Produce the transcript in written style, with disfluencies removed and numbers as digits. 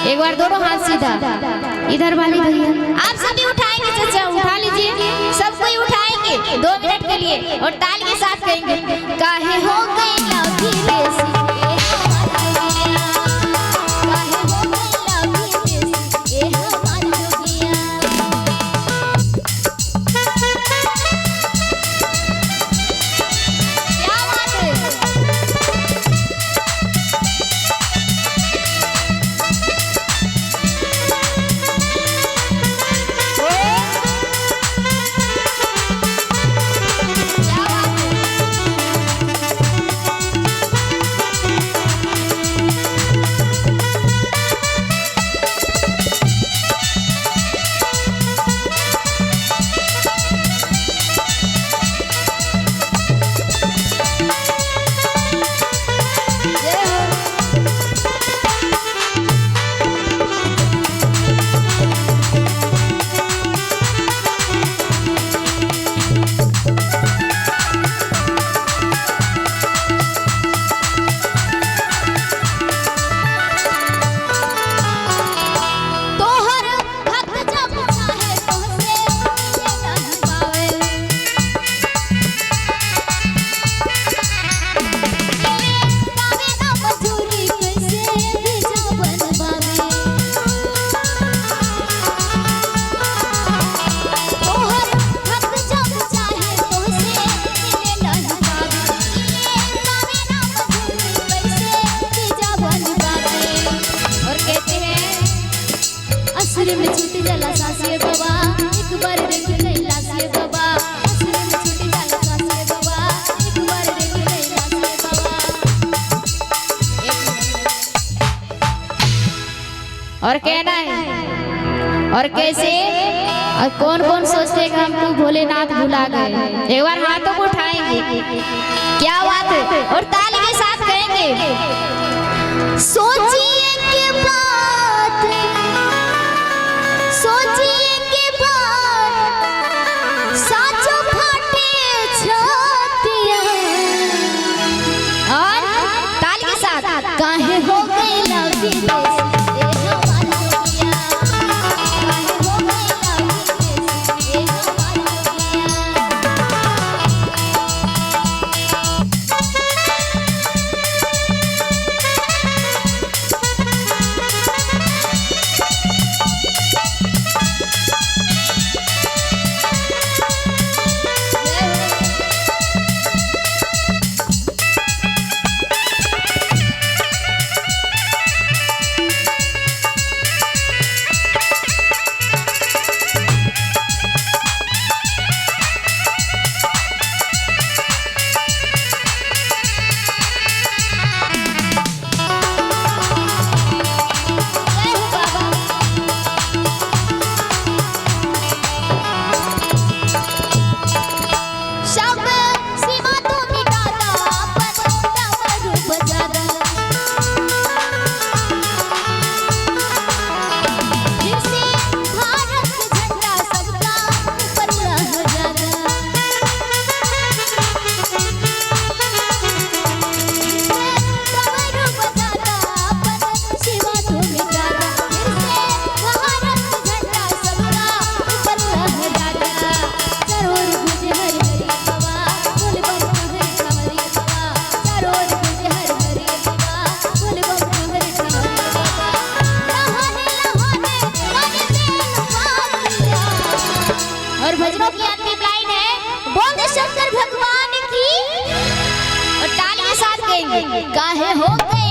एक बार दोनों हाथ सीधा। इधर वाली भैया आप सभी उठाएंगे चाचा, उठा लीजिए, सब कोई उठाएंगे 2 मिनट के लिए और ताल के साथ कहेंगे काहे हो गए लव रेसी। असुर में छूट जाला सासिए बाबा, एक बार देख ले लासिए बाबा। असुर में छूट जाला सासिए बाबा, एक बार देख ले लासिए बाबा। और कहना है और कैसे और कौन कौन सोचते हैं हम तो भोलेनाथ भुला गए। एक बार हाथों को उठाएंगे, क्या बात है, और ताली के साथ कहेंगे सोचिए के बात, सोचिए के बात साचो फाटे छातिया। और ताली के साथ काहे हो गए लव और भजनों की अंतिम लाइन है बोल दे शंकर भगवान की, और ताली के साथ कहेंगे काहे हो गए